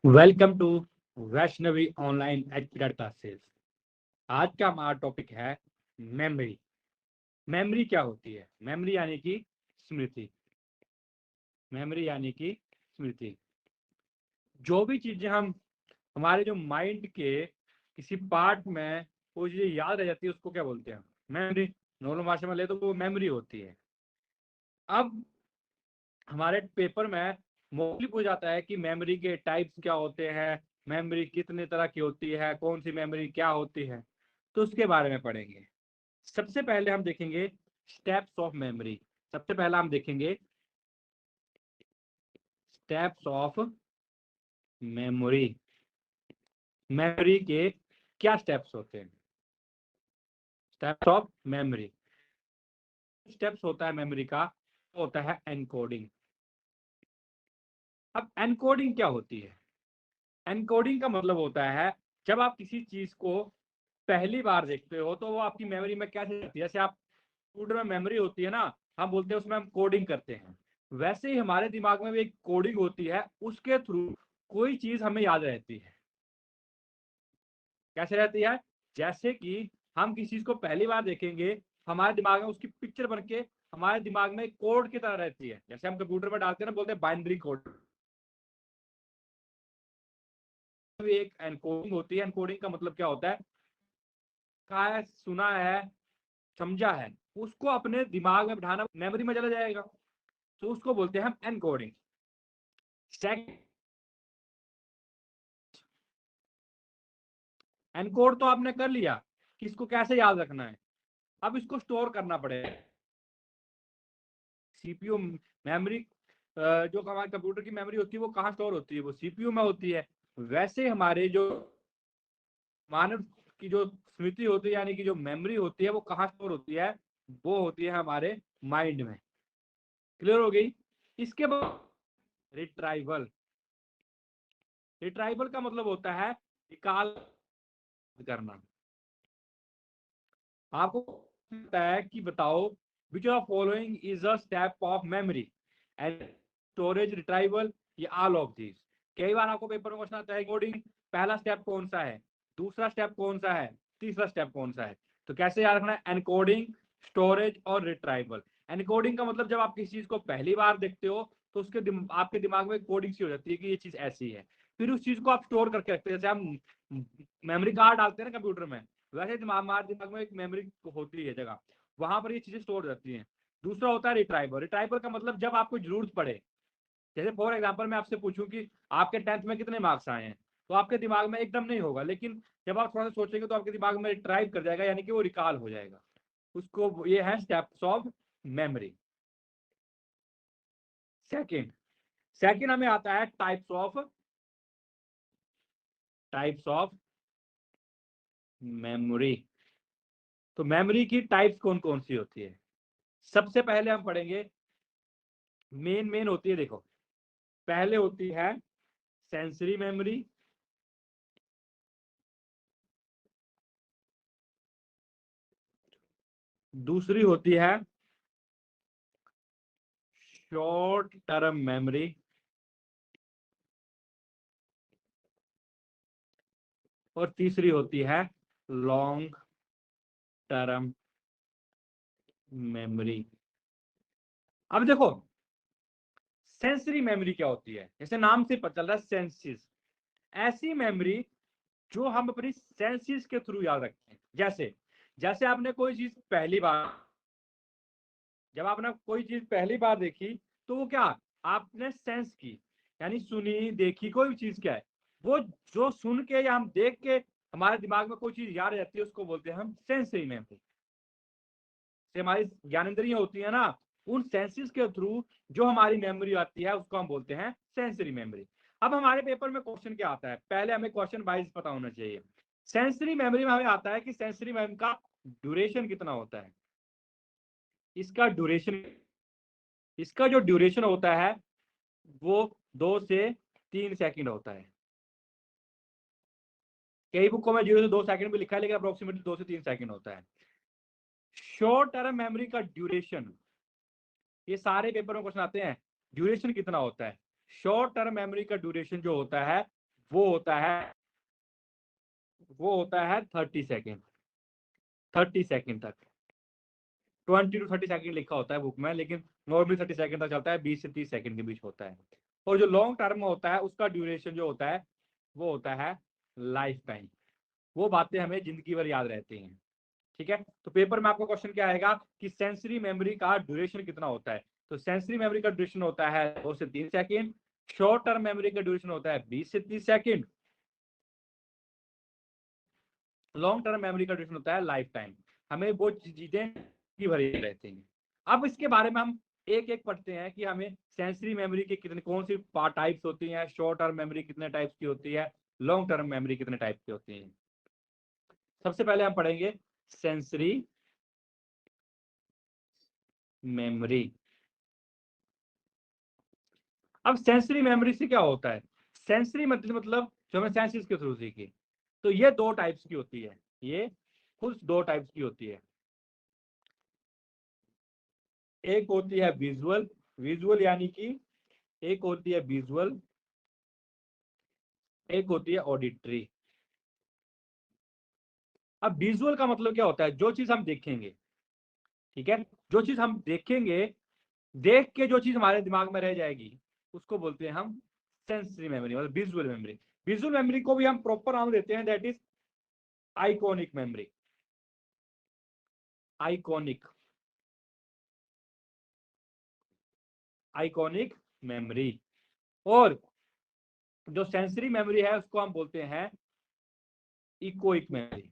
Welcome to Vaishnavi online educated classes. आज का हमारा टॉपिक है मेमोरी। मेमोरी क्या होती है? मेमोरी यानी कि स्मृति। मेमोरी यानी कि स्मृति, जो भी चीजें हम हमारे जो माइंड के किसी पार्ट में वो चीजें याद रह जाती है उसको क्या बोलते हैं? मेमोरी। नॉर्मल भाषा में ले तो वो मेमोरी होती है। अब हमारे पेपर में मोस्टली पूछा जाता है कि मेमोरी के टाइप्स क्या होते हैं, मेमोरी कितने तरह की होती है, कौन सी मेमोरी क्या होती है, तो उसके बारे में पढ़ेंगे। सबसे पहले हम देखेंगे स्टेप्स ऑफ मेमोरी। सबसे पहला हम देखेंगे स्टेप्स ऑफ मेमोरी। मेमोरी के क्या स्टेप्स होते हैं? Steps of memory. स्टेप्स होता है मेमोरी का, होता है एनकोडिंग। अब एनकोडिंग क्या होती है? एनकोडिंग का मतलब होता है जब आप किसी चीज को पहली बार देखते हो तो वो आपकी मेमोरी में कैसे जाती है। जैसे आप कंप्यूटर में मेमोरी होती है ना, हम बोलते हैं उसमें हम कोडिंग करते हैं, वैसे ही हमारे दिमाग में भी एक कोडिंग होती है, उसके थ्रू कोई चीज हमें याद रहती है। कैसे रहती है? जैसे कि हम किसी चीज को पहली बार देखेंगे, हमारे दिमाग में उसकी पिक्चर बन के हमारे दिमाग में कोड की तरह रहती है। जैसे हम कंप्यूटर में डालते हैं ना, बोलते हैं बाइनरी कोड। एक एनकोडिंग होती है। एनकोडिंग का मतलब क्या होता है? कहा है, सुना है, समझा है, उसको अपने दिमाग में बिठाना, मेमोरी में चला जाएगा, तो उसको बोलते हैं हम एनकोडिंग। एनकोड तो आपने कर लिया कि इसको कैसे याद रखना है। अब इसको स्टोर करना पड़ेगा। सीपीयू मेमोरी, जो हमारे कंप्यूटर की मेमोरी होती है वो कहाँ स्टोर होती है? वो सीपीयू में होती है। वैसे हमारे जो मानव की जो स्मृति होती है यानी कि जो मेमोरी होती है वो कहाँ स्टोर होती है? वो होती है हमारे माइंड में। क्लियर हो गई? इसके बाद रिट्राइवल। रिट्राइवल का मतलब होता है निकाल करना। आपको पता है कि बताओ which of following is a step of memory and storage retrieval, ये ऑल ऑफ दिस। कई बार आपको पेपर में क्वेश्चन आता है कोडिंग, पहला स्टेप कौन सा है, दूसरा स्टेप कौन सा है, तीसरा स्टेप कौन सा है। तो कैसे याद रखना है? एनकोडिंग, स्टोरेज और रिट्राइवल। एनकोडिंग का मतलब जब आप किसी चीज को पहली बार देखते हो तो उसके आपके दिमाग में कोडिंग सी हो जाती है कि ये चीज ऐसी है। फिर उस चीज को आप स्टोर करके रखते हैं। जैसे हम मेमोरी कार्ड डालते हैं ना कंप्यूटर में, वैसे हमारे दिमाग में एक मेमोरी होती है जगह, वहां पर ये चीजें स्टोर रहती हैं। दूसरा होता है रिट्राइवल। रिट्राइवल का मतलब जब आपको जरूरत पड़े, जैसे फॉर एग्जांपल मैं आपसे पूछूं कि आपके 10th में कितने मार्क्स आए हैं, तो आपके दिमाग में एकदम नहीं होगा, लेकिन जब आप थोड़ा सा सोचेंगे तो आपके दिमाग में रिट्राइव कर जाएगा, यानी कि वो रिकॉल हो जाएगा। उसको ये है steps of memory. Second second हमें आता है टाइप्स ऑफ मेमोरी। तो मेमोरी की टाइप्स कौन कौन सी होती है? सबसे पहले हम पढ़ेंगे, मेन मेन होती है, देखो। पहले होती है सेंसरी मेमोरी, दूसरी होती है शॉर्ट टर्म मेमोरी, और तीसरी होती है लॉन्ग टर्म मेमोरी। अब देखो, सेंसरी मेमोरी क्या होती है? जैसे नाम से पता चल रहा है सेंसिस, ऐसी मेमोरी जो हम अपनी सेंसिस के थ्रू याद रखते हैं। जैसे जैसे आपने कोई चीज पहली बार, जब आपने कोई चीज पहली बार देखी तो वो क्या, आपने सेंस की, यानी सुनी देखी कोई भी चीज, क्या है वो, जो सुन के या हम देख के हमारे दिमाग में कोई चीज याद रहती है उसको बोलते हैं हम सेंसरी मेमोरी। से हमारी ज्ञानेंद्रियां होती है ना, उन सेंसेस के थ्रू जो हमारी मेमोरी आती है उसको हम बोलते हैं सेंसरी मेमोरी। अब हमारे पेपर में क्वेश्चन क्या आता है, पहले हमें क्वेश्चन वाइज पता होना चाहिए। सेंसरी मेमोरी में हमें आता है कि सेंसरी मेमोरी का ड्यूरेशन कितना होता है। इसका ड्यूरेशन इसका जो ड्यूरेशन होता है वो 2 से 3 सेकंड होता है। कई बुकों में 0 से 2 सेकंड भी लिखा है, लेकिन अप्रोक्सीमेटली 2 से 3 सेकंड होता है। शॉर्ट टर्म मेमोरी का ड्यूरेशन, ये सारे पेपर में क्वेश्चन आते हैं, ड्यूरेशन कितना होता है? शॉर्ट टर्म मेमोरी का ड्यूरेशन जो होता है वो होता है 30 सेकेंड, 30 सेकेंड तक। 20 to 30 सेकेंड लिखा होता है बुक में, लेकिन नॉर्मली 30 सेकेंड तक चलता है, 20 से 30 सेकेंड के बीच होता है। और जो लॉन्ग टर्म होता है उसका ड्यूरेशन जो होता है वो होता है लाइफ टाइम। वो बातें हमें जिंदगी भर याद रहती हैं। ठीक है, तो पेपर में आपको क्वेश्चन क्या आएगा कि सेंसरी मेमोरी का ड्यूरेशन कितना होता है। तो सेंसरी मेमोरी का ड्यूरेशन होता है 2 से 3 सेकेंड। शॉर्ट टर्म मेमोरी का ड्यूरेशन होता है 20 से 30 सेकेंड। लॉन्ग टर्म मेमोरी का ड्यूरेशन होता है लाइफ टाइम। हमें वो चीजें की भरी रहती हैं। अब इसके बारे में हम एक एक पढ़ते हैं कि हमें सेंसरी मेमोरी के कितने कौन सी टाइप्स होती हैं, शॉर्ट टर्म मेमोरी कितने टाइप्स की होती है, लॉन्ग टर्म मेमोरी कितने टाइप की होती है। सबसे पहले हम पढ़ेंगे सेंसरी मेमोरी। अब सेंसरी मेमोरी से क्या होता है, सेंसरी मतलब जो हमें सेंसेस के थ्रू सीखी, तो ये 2 टाइप्स की होती है, ये कुछ 2 टाइप्स की होती है। एक होती है विजुअल, विजुअल यानी कि एक होती है विजुअल, एक होती है ऑडिटरी। अब विजुअल का मतलब क्या होता है, जो चीज हम देखेंगे, ठीक है, जो चीज हम देखेंगे, देख के जो चीज हमारे दिमाग में रह जाएगी उसको बोलते हैं हम सेंसरी मेमोरी, मतलब विजुअल मेमोरी। विजुअल मेमोरी को भी हम प्रॉपर नाम देते हैं, that is iconic memory. Iconic, iconic memory. और जो सेंसरी मेमोरी है उसको हम बोलते हैं इकोइक मेमोरी,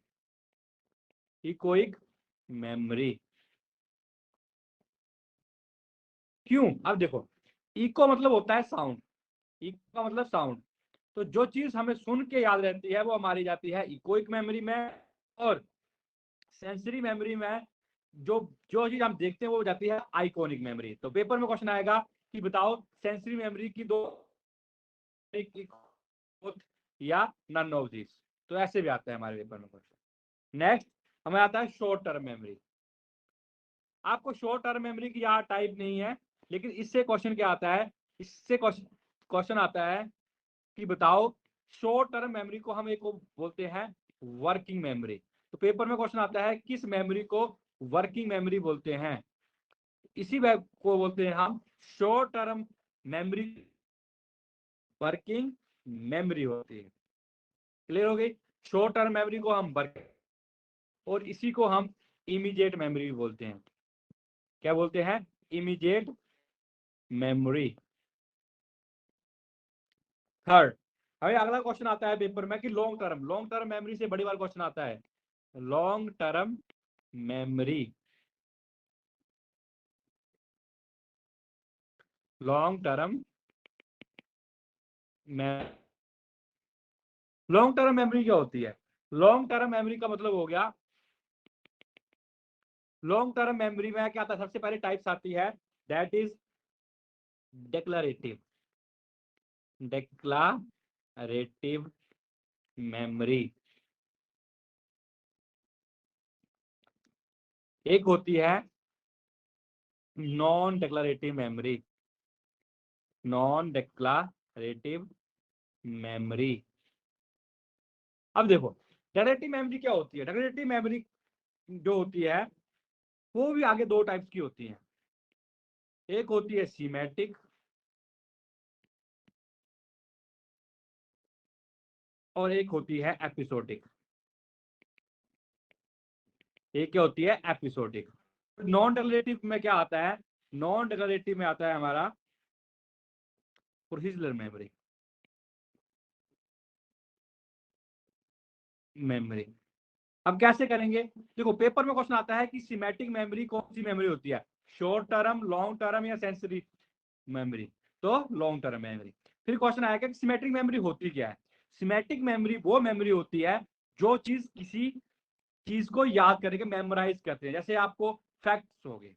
इकोइक मेमोरी। क्यों, अब देखो, इको मतलब होता है साउंड, इको का मतलब साउंड। तो जो चीज हमें सुन के याद रहती है वो हमारी जाती है इकोइक मेमोरी में। और सेंसरी मेमोरी में जो जो चीज हम देखते हैं वो जाती है आइकॉनिक मेमोरी। तो पेपर में क्वेश्चन आएगा कि बताओ सेंसरी मेमोरी की दो या नन ऑफ दिस। तो ऐसे भी आता है हमारे पेपर में क्वेश्चन। नेक्स्ट हमें आता है शॉर्ट टर्म मेमोरी। आपको शॉर्ट टर्म मेमोरी की यहाँ टाइप नहीं है, लेकिन इससे क्वेश्चन क्या आता है, इससे क्वेश्चन आता है कि बताओ शॉर्ट टर्म मेमोरी को हम एक को बोलते हैं वर्किंग मेमोरी। तो पेपर में क्वेश्चन आता है किस मेमोरी को वर्किंग मेमोरी बोलते हैं। इसी को बोलते हैं हम short term memory, working memory होती है। क्लियर हो गई, शॉर्ट टर्म मेमोरी को हम वर्क, और इसी को हम इमीडिएट मेमोरी बोलते हैं। क्या बोलते हैं, इमीडिएट मेमोरी। थर्ड, अभी अगला क्वेश्चन आता है पेपर में कि long term, long term memory से बड़ी बार क्वेश्चन आता है long term memory. Long term में लॉन्ग टर्म मेमोरी क्या होती है, लॉन्ग टर्म मेमोरी का मतलब हो गया, लॉन्ग टर्म मेमोरी में क्या आता है, सबसे पहले टाइप्स आती है that is declarative, declarative memory. एक होती है non declarative memory, non declarative memory. अब देखो डेक्लरेटिव मेमोरी क्या होती है, डेक्लरेटिव मेमोरी जो होती है वो भी आगे 2 टाइप्स की होती है। एक होती है सीमेटिक, और एक होती है एपिसोडिक। एक क्या होती है, एपिसोडिक। नॉन डेक्लरेटिव में क्या आता है, नॉन डेक्लरेटिव में आता है हमारा प्रोसीजरल मेमोरी, मेमोरी। अब कैसे करेंगे, देखो पेपर में क्वेश्चन आता है कि सिमेटिक मेमोरी कौन सी मेमोरी होती है, शॉर्ट टर्म, लॉन्ग टर्म या सेंसरी मेमोरी। तो लॉन्ग टर्म मेमोरी। फिर क्वेश्चन आएगा कि सिमेट्रिक मेमोरी होती क्या है। सिमेट्रिक मेमोरी वो मेमोरी होती है जो चीज किसी चीज को याद करके मेमोराइज करते हैं। जैसे आपको फैक्ट्स हो गए,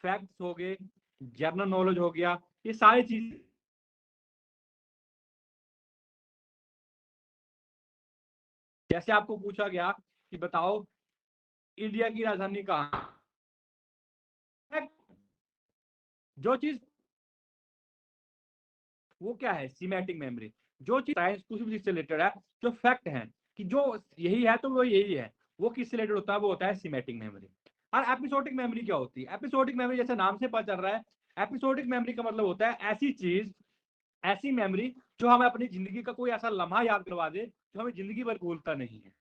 फैक्ट्स हो गए, जनरल नॉलेज हो गया, ये सारी चीज। जैसे आपको पूछा गया कि बताओ इंडिया की राजधानी कहाँ, जो चीज, वो क्या है, सीमेटिक मेमोरी। जो चीज साइंस कुछ भी से रिलेटेड है, जो फैक्ट है कि जो यही है तो वो यही है, वो किससे रिलेटेड होता है, वो होता है सिमेटिक मेमोरी। और एपिसोडिक मेमोरी क्या होती है? एपिसोडिक मेमोरी जैसे नाम से पता चल रहा है, एपिसोडिक मेमोरी का मतलब होता है ऐसी चीज, ऐसी मेमोरी जो हमें अपनी जिंदगी का कोई ऐसा लम्हा याद करवा दे जो हमें जिंदगी भर भूलता नहीं है।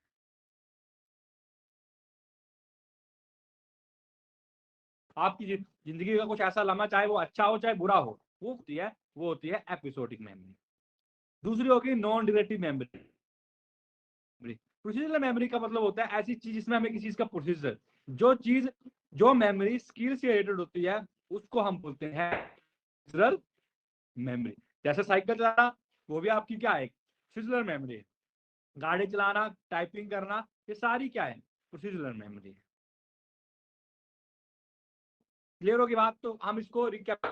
आपकी जिंदगी का कुछ ऐसा लम्हा, चाहे वो अच्छा हो चाहे बुरा हो, वो होती है एपिसोडिक मेमोरी। दूसरी होगी non directive memory. Procedural memory का मतलब होता है ऐसी चीज जिसमें हमें किसी चीज का प्रोसीजर, जो चीज, जो मेमोरी स्किल से रिलेटेड होती है, उसको हम बोलते हैं प्रोसीजरल मेमोरी। जैसे साइकिल चलाना, वो भी आपकी क्या है, प्रोसीजरल मेमोरी है। गाड़ी चलाना, टाइपिंग करना, ये सारी क्या है, प्रोसीजरल मेमोरी है। क्लियर होगी बात? तो हम इसको रिकैप।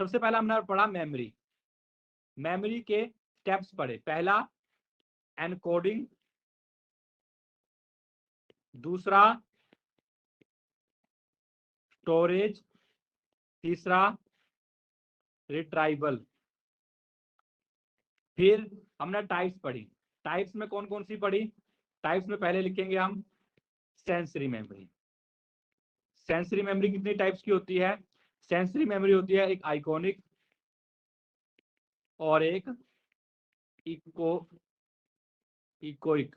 सबसे पहला हमने पढ़ा मेमोरी। मेमोरी के स्टेप्स पढ़े। पहला एनकोडिंग, दूसरा स्टोरेज, तीसरा रिट्राइवल। फिर हमने टाइप्स पढ़ी। टाइप्स में कौन कौन सी पढ़ी? टाइप्स में पहले लिखेंगे हम सेंसरी मेमोरी। सेंसरी मेमोरी कितनी टाइप्स की होती है? सेंसरी मेमोरी होती है एक आइकॉनिक और एक इको इकोइक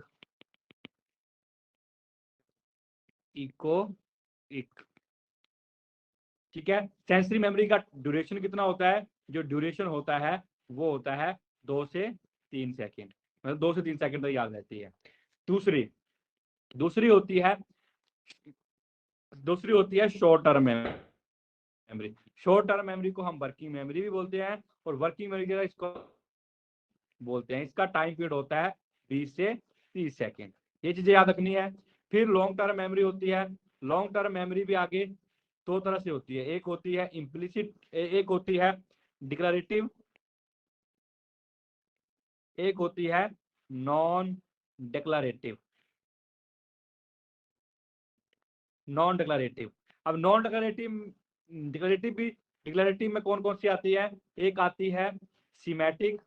इकोइक। ठीक है। सेंसरी मेमोरी का ड्यूरेशन कितना होता है? जो ड्यूरेशन होता है वो होता है 2 से 3 सेकेंड, मतलब 2 से 3 सेकेंड तक याद रहती है। दूसरी दूसरी होती है दूसरी होती है short term memory. Short term memory को हम वर्किंग मेमोरी भी बोलते हैं, और वर्किंग मेमोरी का इसको बोलते हैं, इसका टाइम पीरियड होता है 20 से 30 सेकेंड। ये चीजें याद रखनी है। फिर लॉन्ग टर्म मेमोरी होती है। लॉन्ग टर्म मेमोरी भी आगे दो तरह से होती है, एक होती है इम्प्लिसिट, एक होती है डिक्लेरेटिव, एक होती है नॉन डिक्लेरेटिव। नॉन डिक्लेरेटिव, अब नॉन डिक्लेरेटिव, डिक्लेरेटिव में कौन कौन सी आती है? एक आती है सीमेटिक,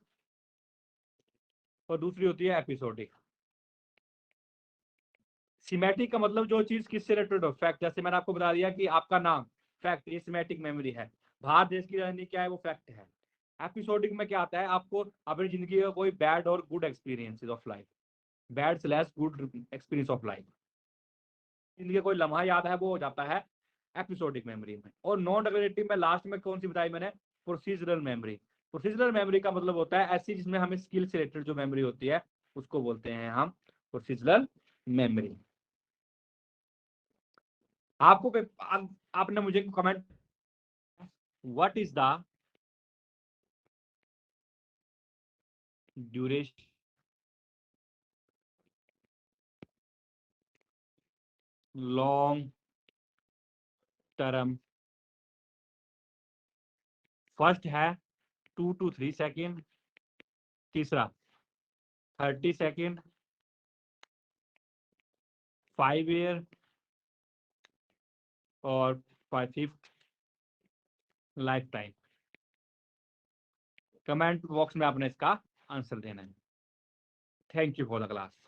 और दूसरी होती है एपिसोडिक। सीमेटिक का मतलब जो चीज किससे रिलेटेड हो, फैक्ट। जैसे मैंने आपको बता दिया कि आपका नाम, फैक्ट, ये सीमेटिक मेमोरी है। बाहर देश की राजधानी क्या है, वो फैक्ट है। एपिसोडिक में क्या आता है? आपको अपनी जिंदगी का कोई बैड और good experiences of life, bad slash good experience of life, जिंदगी का कोई लम्हा याद है, वो हो जाता है एपिसोडिक मेमोरी में। और नॉन डिक्लेरेटिव में लास्ट में कौन सी बताई मैंने? Procedural memory. प्रोसीजरल मेमोरी का मतलब होता है ऐसी जिसमें हमें स्किल से रिलेटेड जो मेमोरी होती है, उसको बोलते हैं हम प्रोसीजरल मेमोरी। आपको आपने मुझे comment, what is the duration long term? First है 2 to 3 सेकेंड, तीसरा 30 सेकेंड, 5 ईयर, और fifth life time. Comment box में आपने इसका आंसर देना है। Thank you for the class.